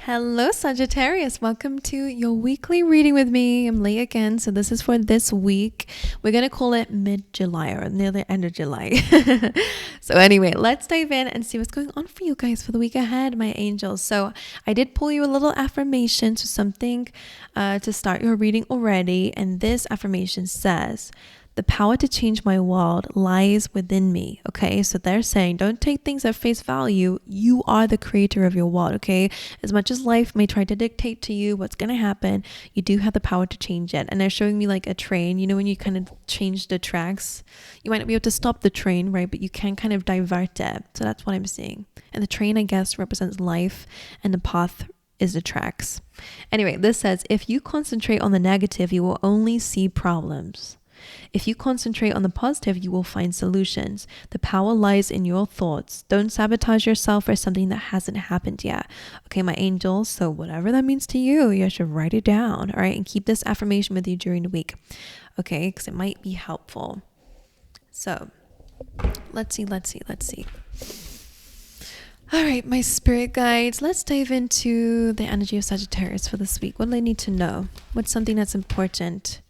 Hello, Sagittarius. Welcome to your weekly reading with me. I'm Leigh again. So this is for this week. We're going to call it mid-July or near the end of July. So anyway, let's dive in and see what's going on for you guys for the week ahead, my angels. So I did pull you a little affirmation, so something to start your reading already. And this affirmation says, the power to change my world lies within me. Okay, so they're saying don't take things at face value. You are the creator of your world. Okay, as much as life may try to dictate to you what's going to happen, you do have the power to change it. And they're showing me like a train, you know, when you kind of change the tracks, you might not be able to stop the train, right? But you can kind of divert it. So that's what I'm seeing. And the train, I guess, represents life, and the path is the tracks. Anyway, this says, if you concentrate on the negative, you will only see problems. If you concentrate on the positive, you will find solutions. The power lies in your thoughts. Don't sabotage yourself for something that hasn't happened yet. Okay, my angels, so whatever that means to you, you should write it down, all right? And keep this affirmation with you during the week, okay? Because it might be helpful. So, let's see. All right, my spirit guides, let's dive into the energy of Sagittarius for this week. What do they need to know? What's something that's important?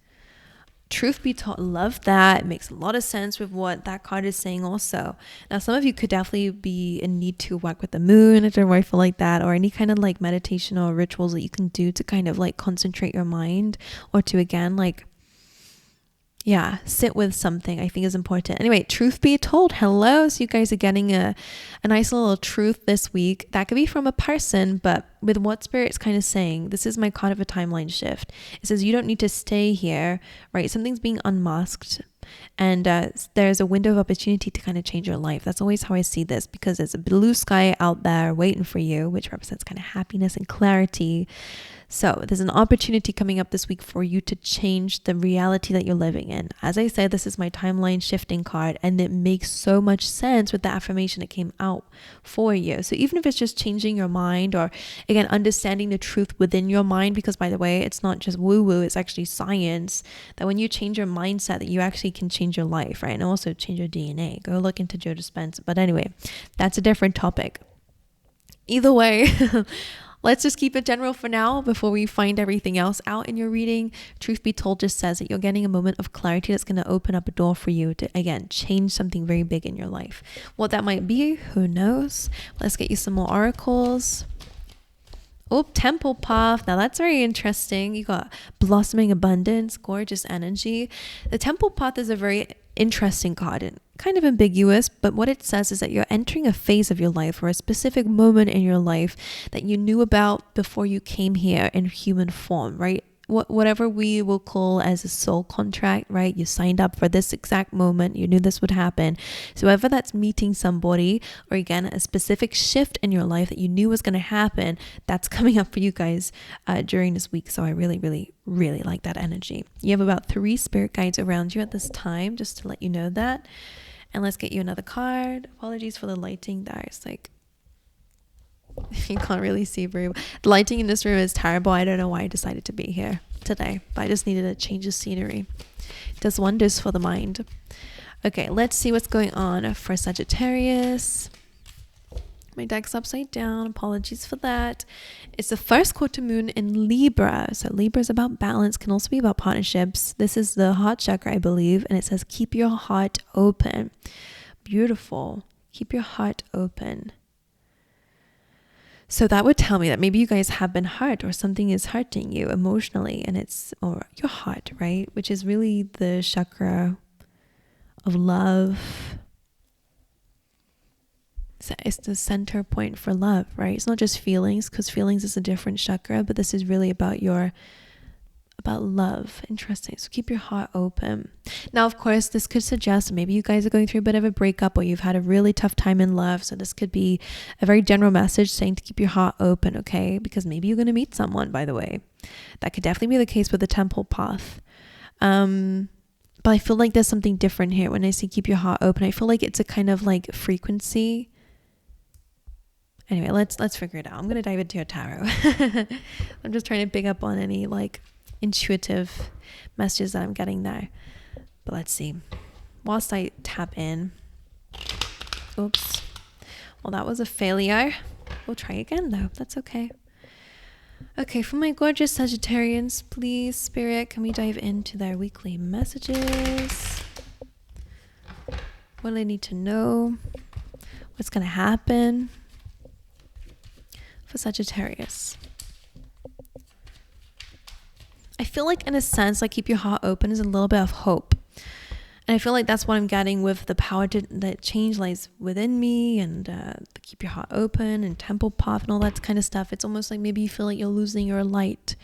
Truth be told, love that. It makes a lot of sense with what that card is saying also. Now, some of you could definitely be in need to work with the moon if you're rifle like that, or any kind of like meditation or rituals that you can do to kind of like concentrate your mind, or to again like sit with something, I think is important. Anyway, truth be told, hello. So you guys are getting a nice little truth this week. That could be from a person, but with what Spirit's kind of saying, this is my card of a timeline shift. It says you don't need to stay here, right? Something's being unmasked, and there's a window of opportunity to kind of change your life. That's always how I see this, because there's a blue sky out there waiting for you, which represents kind of happiness and clarity. So there's an opportunity coming up this week for you to change the reality that you're living in. As I said, this is my timeline shifting card, and it makes so much sense with the affirmation that came out for you. So even if it's just changing your mind, or again, understanding the truth within your mind, because by the way, it's not just woo-woo, it's actually science, that when you change your mindset, that you actually can change your life, right? And also change your DNA. Go look into Joe Dispenza. But anyway, that's a different topic. Either way, let's just keep it general for now before we find everything else out in your reading. Truth be told just says that you're getting a moment of clarity that's going to open up a door for you to, again, change something very big in your life. What that might be, who knows? Let's get you some more oracles. Oh, Temple Path. Now that's very interesting. You got blossoming abundance, gorgeous energy. The Temple Path is a very interesting card and kind of ambiguous, but what it says is that you're entering a phase of your life, or a specific moment in your life that you knew about before you came here in human form, right? Whatever we will call as a soul contract, right? You signed up for this exact moment. You knew this would happen. So whether that's meeting somebody, or again, a specific shift in your life that you knew was going to happen, that's coming up for you guys during this week. So I really, really, really like that energy. You have about 3 spirit guides around you at this time, just to let you know that. And let's get you another card. Apologies for the lighting there. It's like, you can't really see very well. The lighting in this room is terrible. I don't know why I decided to be here today, but I just needed a change of scenery. It does wonders for the mind. Okay, let's see what's going on for Sagittarius. My deck's upside down. Apologies for that. It's the first quarter moon in Libra. So Libra is about balance, can also be about partnerships. This is the heart chakra, I believe, and it says keep your heart open. Beautiful. Keep your heart open. So that would tell me that maybe you guys have been hurt, or something is hurting you emotionally, and or your heart, right? Which is really the chakra of love. So it's the center point for love, right? It's not just feelings, because feelings is a different chakra, but this is really about love. Interesting. So keep your heart open. Now, of course, this could suggest maybe you guys are going through a bit of a breakup, or you've had a really tough time in love. So this could be a very general message saying to keep your heart open, okay? Because maybe you're going to meet someone, by the way. That could definitely be the case with the Temple Path. But I feel like there's something different here when I say keep your heart open. I feel like it's a kind of like frequency. Anyway, let's figure it out. I'm going to dive into your tarot. I'm just trying to pick up on any like intuitive messages that I'm getting there. But let's see. Whilst I tap in. Oops. Well, that was a failure. We'll try again though. That's okay. Okay, for my gorgeous Sagittarians, please, Spirit, can we dive into their weekly messages? What do they need to know? What's going to happen for Sagittarius? I feel like, in a sense, like keep your heart open is a little bit of hope. And I feel like that's what I'm getting with the power that change lies within me, and keep your heart open and temple path and all that kind of stuff. It's almost like maybe you feel like you're losing your light,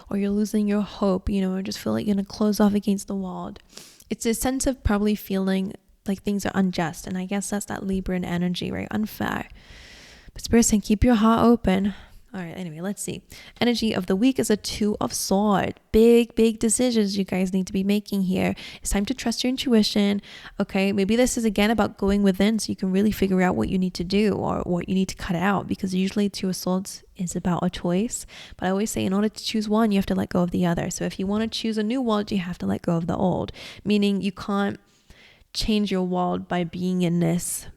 or you're losing your hope, or just feel like you're going to close off against the wall. It's a sense of probably feeling like things are unjust. And I guess that's that Libran energy, right? Unfair. But Spirit saying, keep your heart open. All right, anyway, let's see. Energy of the week is a 2 of Swords. Big decisions you guys need to be making here. It's time to trust your intuition. Okay, maybe this is again about going within so you can really figure out what you need to do or what you need to cut out, because usually 2 of Swords is about a choice. But I always say in order to choose one, you have to let go of the other. So if you want to choose a new world, you have to let go of the old. Meaning you can't change your world by being in this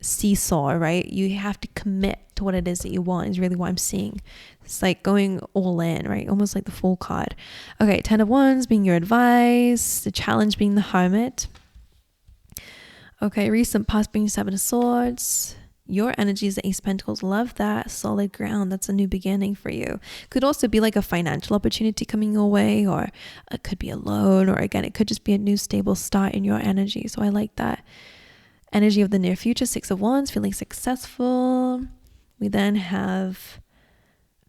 seesaw, right? You have to commit to what it is that you want, is really what I'm seeing. It's like going all in, right? Almost like the Fool card. Okay, 10 of Wands being your advice, the Challenge being the Hermit. Okay, recent past being 7 of Swords. Your energy is the Ace of Pentacles. Love that. Solid ground. That's a new beginning for you. Could also be like a financial opportunity coming your way, or it could be a loan, or again, it could just be a new stable start in your energy. So I like that. Energy of the near future, 6 of Wands, feeling successful. We then have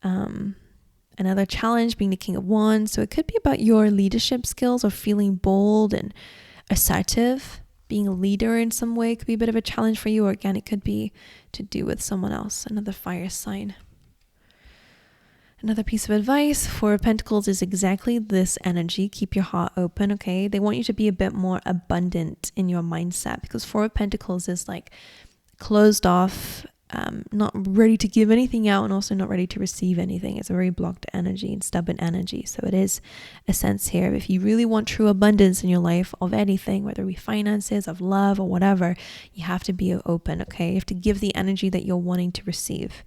another challenge being the King of Wands. So it could be about your leadership skills or feeling bold and assertive. Being a leader in some way could be a bit of a challenge for you. Or again, it could be to do with someone else, another fire sign. Another piece of advice for Pentacles is exactly this energy. Keep your heart open, okay? They want you to be a bit more abundant in your mindset, because 4 of Pentacles is like closed off, not ready to give anything out, and also not ready to receive anything. It's a very blocked energy and stubborn energy. So it is a sense here. If you really want true abundance in your life of anything, whether it be finances, of love, or whatever, you have to be open, okay? You have to give the energy that you're wanting to receive.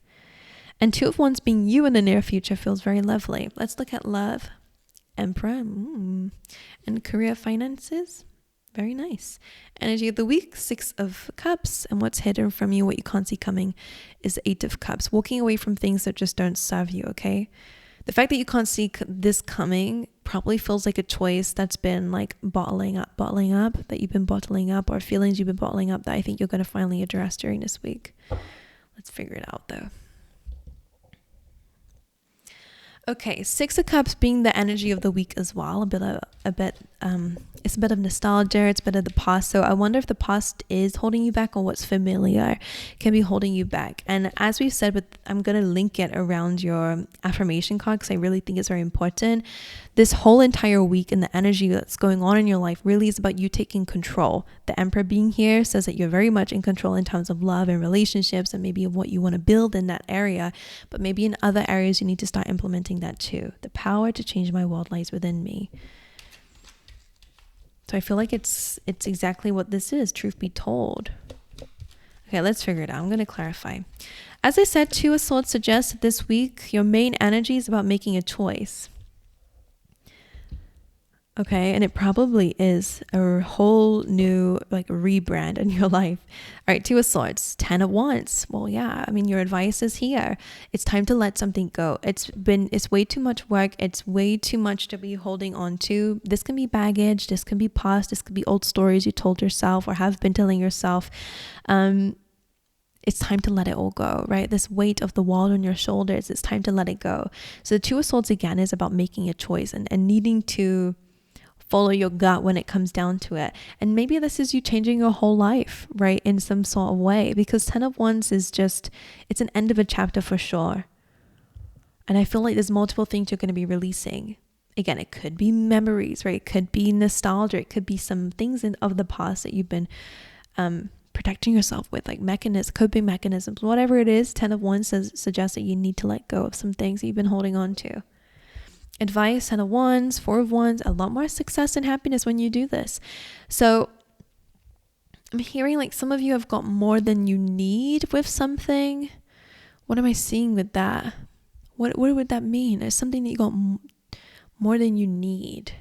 And 2 of Wands being you in the near future feels very lovely. Let's look at love, Emperor, and career finances. Very nice. Energy of the week, 6 of Cups. And what's hidden from you, what you can't see coming, is 8 of Cups. Walking away from things that just don't serve you, okay? The fact that you can't see this coming probably feels like a choice that's been like bottling up, that you've been bottling up, or feelings you've been bottling up that I think you're going to finally address during this week. Let's figure it out though. Okay, 6 of Cups being the energy of the week as well. It's a bit of nostalgia. It's a bit of the past. So I wonder if the past is holding you back, or what's familiar can be holding you back. And as we've said, I'm going to link it around your affirmation card, because I really think it's very important. This whole entire week and the energy that's going on in your life really is about you taking control. The Emperor being here says that you're very much in control in terms of love and relationships, and maybe of what you want to build in that area. But maybe in other areas you need to start implementing that too. The power to change my world lies within me. So I feel like it's exactly what this is, truth be told. Okay, let's figure it out. I'm going to clarify. As I said, 2 of Swords suggests that this week your main energy is about making a choice. Okay, and it probably is a whole new like rebrand in your life. All right, 2 of Swords, 10 of Wands. Well, yeah, I mean, your advice is here. It's time to let something go. It's way too much work. It's way too much to be holding on to. This can be baggage. This can be past. This could be old stories you told yourself or have been telling yourself. It's time to let it all go, right? This weight of the world on your shoulders, it's time to let it go. So the 2 of Swords again is about making a choice and needing to follow your gut when it comes down to it. And maybe this is you changing your whole life, right? In some sort of way, because 10 of Wands is just, it's an end of a chapter for sure. And I feel like there's multiple things you're going to be releasing. Again, it could be memories, right? It could be nostalgia. It could be some things of the past that you've been protecting yourself with, like coping mechanisms, whatever it is. 10 of Wands suggests that you need to let go of some things that you've been holding on to. Advice, 10 of Wands, 4 of Wands, a lot more success and happiness when you do this. So I'm hearing like some of you have got more than you need with something. What am I seeing with that? What would that mean? It's something that you got more than you need.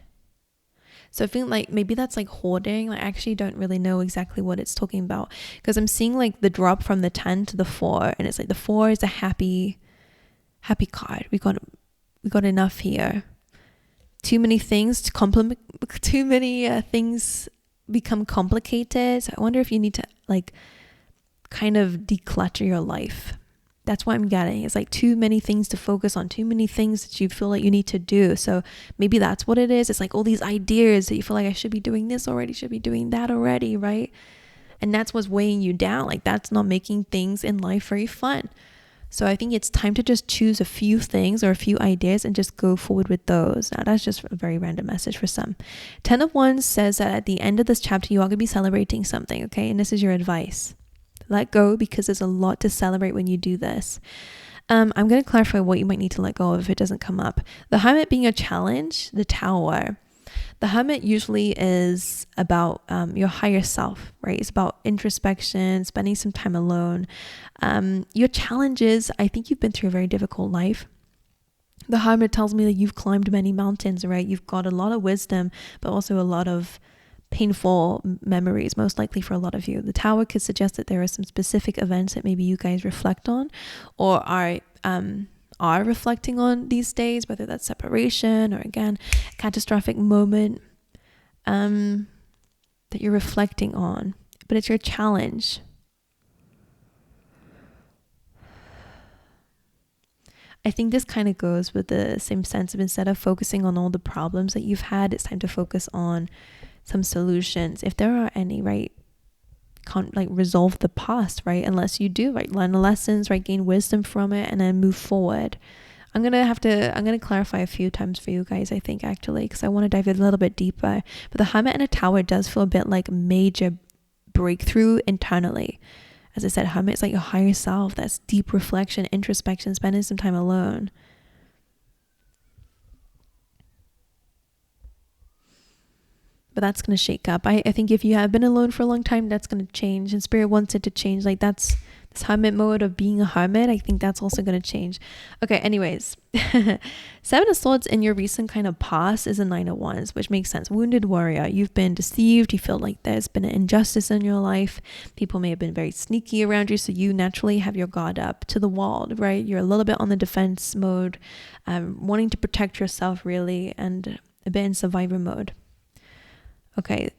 So I feel like maybe that's like hoarding. Like, I actually don't really know exactly what it's talking about, because I'm seeing like the drop from the 10 to the 4, and it's like the 4 is a happy card. We got enough here. Too many things to complement. Too many things become complicated. So I wonder if you need to like kind of declutter your life. That's what I'm getting. It's like too many things to focus on, too many things that you feel like you need to do. So maybe that's what it is. It's like all these ideas that you feel like I should be doing this already, should be doing that already, right? And that's what's weighing you down. Like, that's not making things in life very fun. So I think it's time to just choose a few things or a few ideas and just go forward with those. Now, that's just a very random message for some. 10 of Wands says that at the end of this chapter, you are going to be celebrating something, okay? And this is your advice. Let go, because there's a lot to celebrate when you do this. I'm going to clarify what you might need to let go of if it doesn't come up. The Hermit being a challenge, the Tower. The Hermit usually is about your higher self, right? It's about introspection, spending some time alone. Your challenges, I think you've been through a very difficult life. The Hermit tells me that you've climbed many mountains, right? You've got a lot of wisdom, but also a lot of painful memories, most likely for a lot of you. The Tower could suggest that there are some specific events that maybe you guys reflect on or are reflecting on these days, whether that's separation or, again, a catastrophic moment that you're reflecting on. But it's your challenge. I think this kind of goes with the same sense of, instead of focusing on all the problems that you've had, it's time to focus on some solutions, if there are any, right? Can't like resolve the past, right? Unless you do, right? Learn the lessons, right? Gain wisdom from it and then move forward. I'm going to clarify a few times for you guys, I think, actually, because I want to dive a little bit deeper. But the Hermit and a Tower does feel a bit like a major breakthrough internally. As I said, Hermit is like your higher self. That's deep reflection, introspection, spending some time alone. But that's going to shake up. I think if you have been alone for a long time, that's going to change. And Spirit wants it to change. Like, that's this Hermit mode of being a hermit. I think that's also going to change. Okay, anyways. 7 of Swords in your recent kind of past is a 9 of Wands, which makes sense. Wounded warrior. You've been deceived. You feel like there's been an injustice in your life. People may have been very sneaky around you. So you naturally have your guard up to the wall, right? You're a little bit on the defense mode, wanting to protect yourself, really, and a bit in survivor mode. Okay,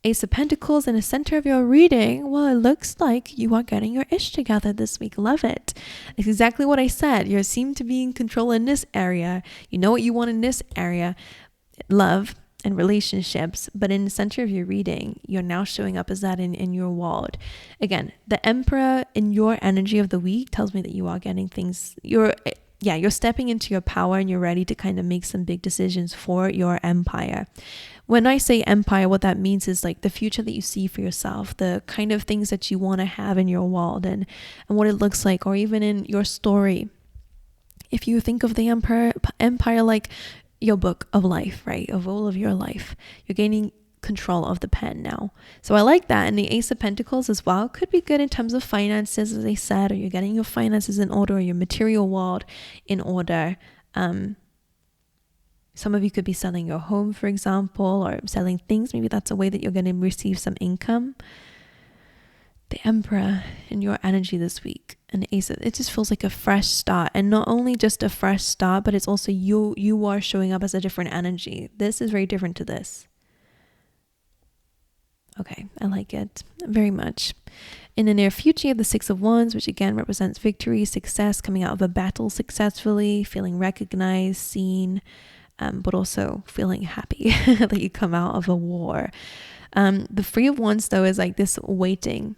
Ace of Pentacles in the center of your reading. Well, it looks like you are getting your ish together this week. Love it. It's exactly what I said. You seem to be in control in this area. You know what you want in this area. Love and relationships. But in the center of your reading, you're now showing up as that in your world. Again, the Emperor in your energy of the week tells me that you are getting things. You're stepping into your power and you're ready to kind of make some big decisions for your empire. When I say empire, what that means is like the future that you see for yourself, the kind of things that you want to have in your world and what it looks like, or even in your story. If you think of the empire like your book of life, right? Of all of your life, you're gaining control of the pen now. So I like that. And the Ace of Pentacles as well could be good in terms of finances, as I said, or you're getting your finances in order, or your material world in order. Some of you could be selling your home, for example, or selling things. Maybe that's a way that you're going to receive some income. The Emperor in your energy this week, and the Ace, it just feels like a fresh start. And not only just a fresh start, but it's also you are showing up as a different energy. This is very different to this. Okay, I like it very much. In the near future, you have the 6 of Wands, which again represents victory, success, coming out of a battle successfully, feeling recognized, seen, but also feeling happy that you come out of a war. The 3 of Wands, though, is like this waiting.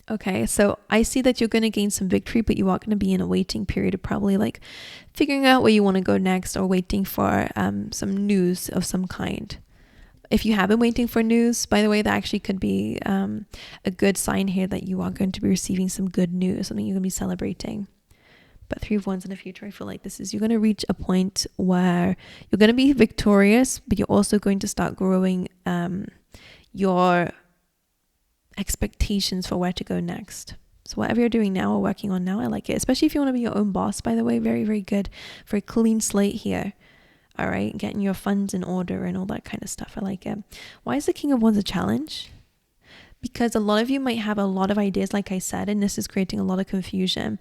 Okay, so I see that you're going to gain some victory, but you are going to be in a waiting period of probably like figuring out where you want to go next, or waiting for some news of some kind. If you have been waiting for news, by the way, that actually could be a good sign here that you are going to be receiving some good news, something you're going to be celebrating. But 3 of Wands in the future, I feel like you're going to reach a point where you're going to be victorious, but you're also going to start growing your expectations for where to go next. So whatever you're doing now or working on now, I like it. Especially if you want to be your own boss, by the way, very, very good for a clean slate here. All right, getting your funds in order and all that kind of stuff. I like it. Why is the King of Wands a challenge? Because a lot of you might have a lot of ideas, like I said, and this is creating a lot of confusion.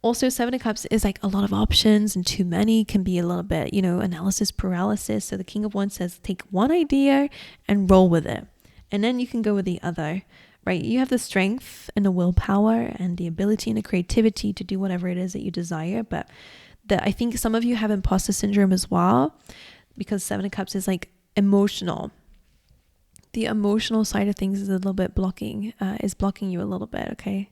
Also, Seven of Cups is like a lot of options, and too many can be a little bit, analysis paralysis. So the King of Wands says, take one idea and roll with it. And then you can go with the other, right? You have the strength and the willpower and the ability and the creativity to do whatever it is that you desire. But I think some of you have imposter syndrome as well, because Seven of Cups is like emotional. The emotional side of things is a little bit blocking you a little bit, okay?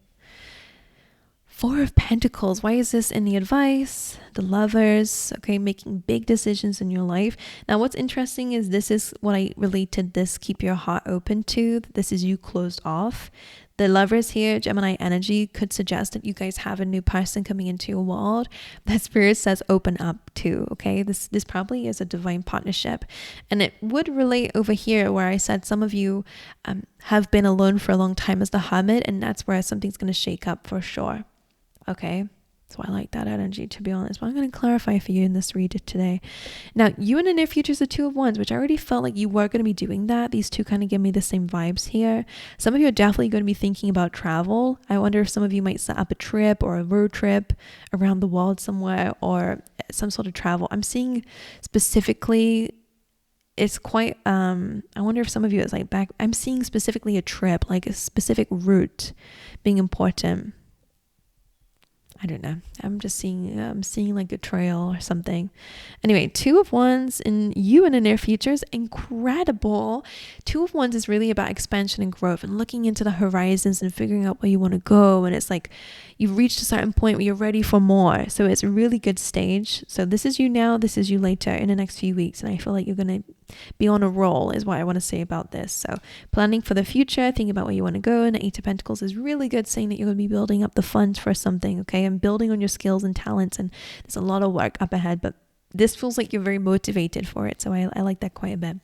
Four of Pentacles. Why is this in the advice? The Lovers, okay, making big decisions in your life. Now, what's interesting is this is what I related this keep your heart open to. This is you closed off. The Lovers here, Gemini energy, could suggest that you guys have a new person coming into your world that Spirit says open up to, okay? This probably is a divine partnership. And it would relate over here where I said some of you have been alone for a long time as the Hermit, and that's where something's going to shake up for sure. Okay, so I like that energy, to be honest, but I'm going to clarify for you in this read today. Now, you in the near future is the Two of Wands, which I already felt like you were going to be doing that. These two kind of give me the same vibes here. Some of you are definitely going to be thinking about travel. I wonder if some of you might set up a trip or a road trip around the world somewhere, or some sort of travel. I'm seeing specifically, it's quite, I wonder if some of you is like I'm seeing specifically a trip, like a specific route being important. I don't know. I'm seeing like a trail or something. Anyway, Two of Wands in you in the near future is incredible. Two of Wands is really about expansion and growth and looking into the horizons and figuring out where you want to go. And it's like you've reached a certain point where you're ready for more. So it's a really good stage. So this is you now, this is you later in the next few weeks. And I feel like you're going to be on a roll is what I want to say about this. So planning for the future, thinking about where you want to go. And the Eight of Pentacles is really good, saying that you're going to be building up the funds for something, okay? And building on your skills and talents. And there's a lot of work up ahead, but this feels like you're very motivated for it. So I like that quite a bit.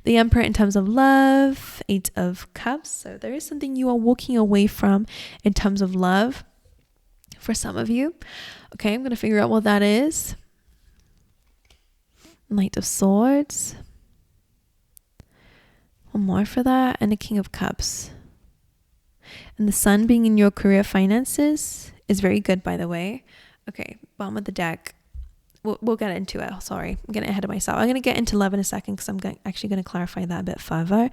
The Emperor in terms of love, Eight of Cups. So there is something you are walking away from in terms of love for some of you. Okay, I'm going to figure out what that is. Knight of Swords. One more for that, and the King of Cups. And the Sun being in your career finances is very good, by the way. Okay, bottom of the deck. We'll get into it. Sorry, I'm getting ahead of myself. I'm going to get into love in a second because I'm actually going to clarify that a bit further.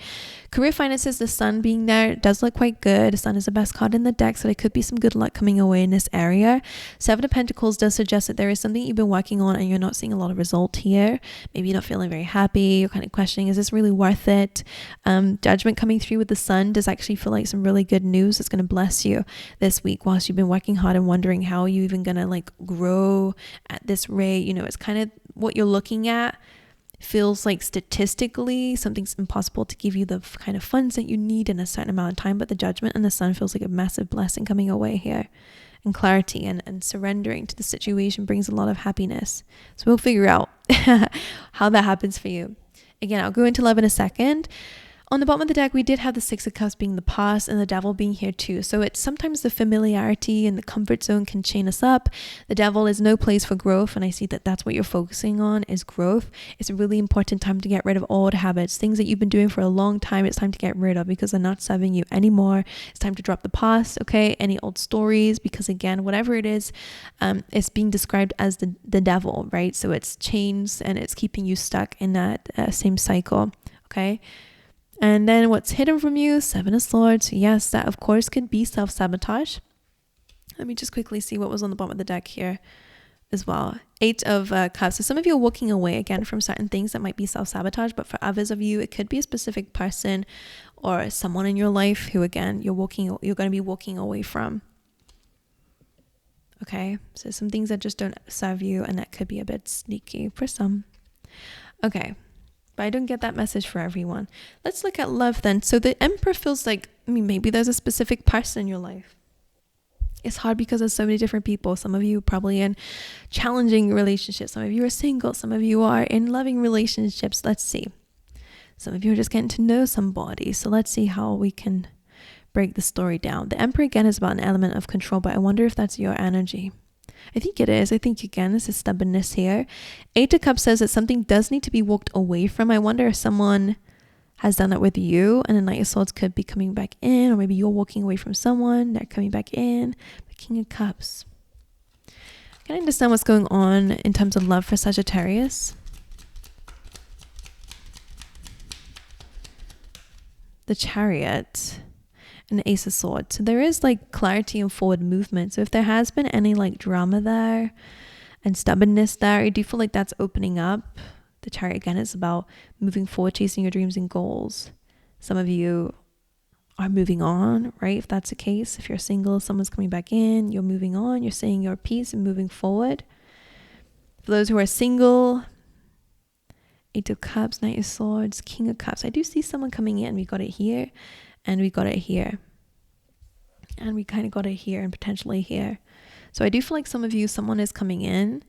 Career finances, the Sun being there does look quite good. The Sun is the best card in the deck, so there could be some good luck coming away in this area. Seven of Pentacles does suggest that there is something you've been working on and you're not seeing a lot of result here. Maybe you're not feeling very happy. You're kind of questioning, is this really worth it? Judgment coming through with the Sun does actually feel like some really good news that's going to bless you this week whilst you've been working hard and wondering how you even going to like grow at this rate. It's kind of what you're looking at feels like statistically something's impossible to give you the kind of funds that you need in a certain amount of time, but the Judgment and the Sun feels like a massive blessing coming away here, and clarity and surrendering to the situation brings a lot of happiness. So we'll figure out how that happens for you. Again, I'll go into love in a second. On the bottom of the deck, we did have the Six of Cups being the past and the Devil being here too. So it's sometimes the familiarity and the comfort zone can chain us up. The Devil is no place for growth. And I see that that's what you're focusing on is growth. It's a really important time to get rid of old habits, things that you've been doing for a long time. It's time to get rid of because they're not serving you anymore. It's time to drop the past, okay? Any old stories, because again, whatever it is, it's being described as the devil, right? So it's chains and it's keeping you stuck in that same cycle, okay? And then what's hidden from you? Seven of Swords. Yes, that of course could be self-sabotage. Let me just quickly see what was on the bottom of the deck here as well. Eight of Cups. So some of you are walking away again from certain things that might be self-sabotage, but for others of you, it could be a specific person or someone in your life who, again, you're going to be walking away from. Okay, so some things that just don't serve you, and that could be a bit sneaky for some. Okay. But I don't get that message for everyone. Let's look at love then. So the Emperor feels like, maybe there's a specific person in your life. It's hard because there's so many different people. Some of you are probably in challenging relationships. Some of you are single. Some of you are in loving relationships. Let's see. Some of you are just getting to know somebody. So let's see how we can break the story down. The Emperor again is about an element of control, but I wonder if that's your energy. I think it is. I think again, this is stubbornness here. Eight of Cups says that something does need to be walked away from. I wonder if someone has done that with you, and the Knight of Swords could be coming back in, or maybe you're walking away from someone, they're coming back in. The King of Cups. Can I understand what's going on in terms of love for Sagittarius? The Chariot and the Ace of Swords. So there is like clarity and forward movement. So if there has been any like drama there and stubbornness there, I do feel like that's opening up. The Chariot again is about moving forward, chasing your dreams and goals. Some of you are moving on, right? If that's the case, if you're single, someone's coming back in, you're moving on, you're saying your piece and moving forward. For those who are single, Eight of Cups, Knight of Swords, King of Cups. I do see someone coming in. We got it here and we got it here. And we kind of got it here and potentially here. So I do feel like some of you, someone is coming in.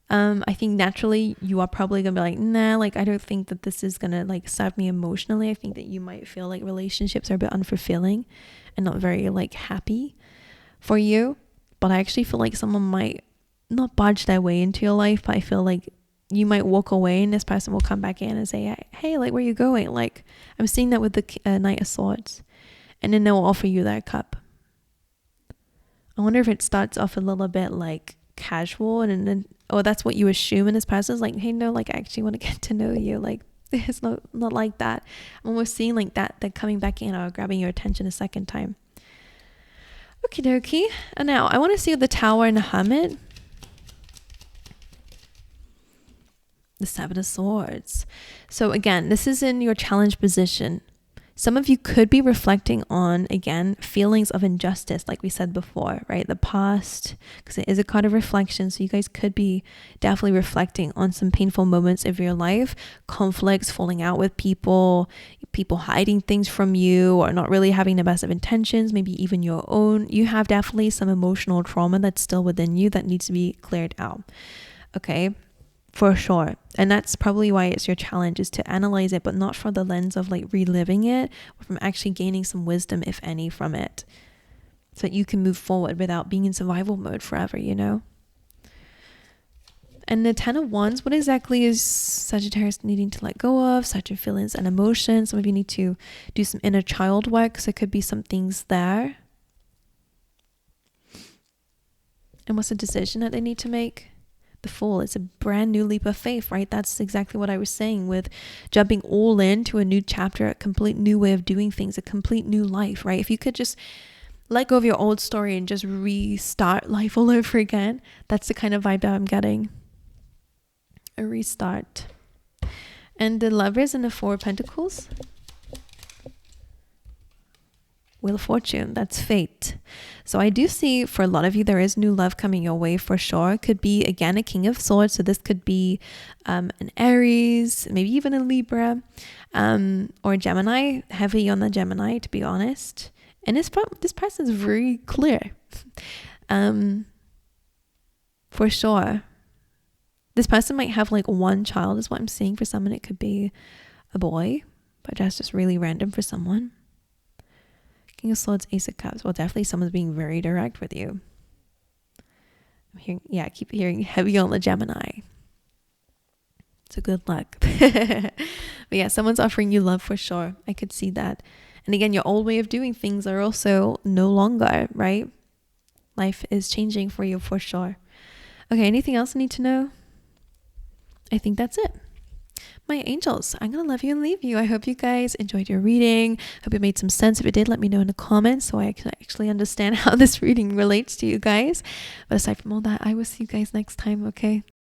I think naturally you are probably gonna be like, nah, like I don't think that this is gonna like serve me emotionally. I think that you might feel like relationships are a bit unfulfilling and not very like happy for you. But I actually feel like someone might not budge their way into your life, but I feel like you might walk away and this person will come back in and say, hey, like where are you going? Like I'm seeing that with the Knight of Swords, and then they'll offer you that cup. I wonder if it starts off a little bit like casual, and then that's what you assume, and this person's like, hey, no, like I actually want to get to know you. Like it's not like that. I'm almost seeing like that they're coming back in or grabbing your attention a second time. Okie dokie. And now I want to see the Tower and the Hermit. The Seven of Swords. So again, this is in your challenge position. Some of you could be reflecting on, again, feelings of injustice, like we said before, right? The past, because it is a card of reflection. So you guys could be definitely reflecting on some painful moments of your life, conflicts, falling out with people hiding things from you, or not really having the best of intentions, maybe even your own. You have definitely some emotional trauma that's still within you that needs to be cleared out. Okay. For sure. And that's probably why it's your challenge, is to analyze it, but not from the lens of like reliving it, but from actually gaining some wisdom, if any, from it, so that you can move forward without being in survival mode forever, you know? And the Ten of Wands, what exactly is Sagittarius needing to let go of? Certain feelings and emotions. Some of you need to do some inner child work, so it could be some things there. And what's the decision that they need to make? The Fool. It's a brand new leap of faith, right? That's exactly what I was saying with jumping all into a new chapter, a complete new way of doing things, a complete new life, right? If you could just let go of your old story and just restart life all over again, that's the kind of vibe that I'm getting. A restart. And the Lovers and the Four of Pentacles. Wheel of Fortune, that's fate. So I do see for a lot of you, there is new love coming your way for sure. It could be, again, a King of Swords. So this could be an Aries, maybe even a Libra, or a Gemini, heavy on the Gemini, to be honest. And this person is very clear. For sure. This person might have like one child is what I'm seeing. For someone, it could be a boy, but that's just really random for someone. King of Swords, Ace of Cups. Well, definitely someone's being very direct with you. I'm hearing, I keep hearing heavy on the Gemini. So good luck. But yeah, someone's offering you love for sure. I could see that. And again, your old way of doing things are also no longer, right? Life is changing for you for sure. Okay, anything else I need to know? I think that's it. My angels, I'm going to love you and leave you. I hope you guys enjoyed your reading. Hope it made some sense. If it did, let me know in the comments so I can actually understand how this reading relates to you guys. But aside from all that, I will see you guys next time, okay?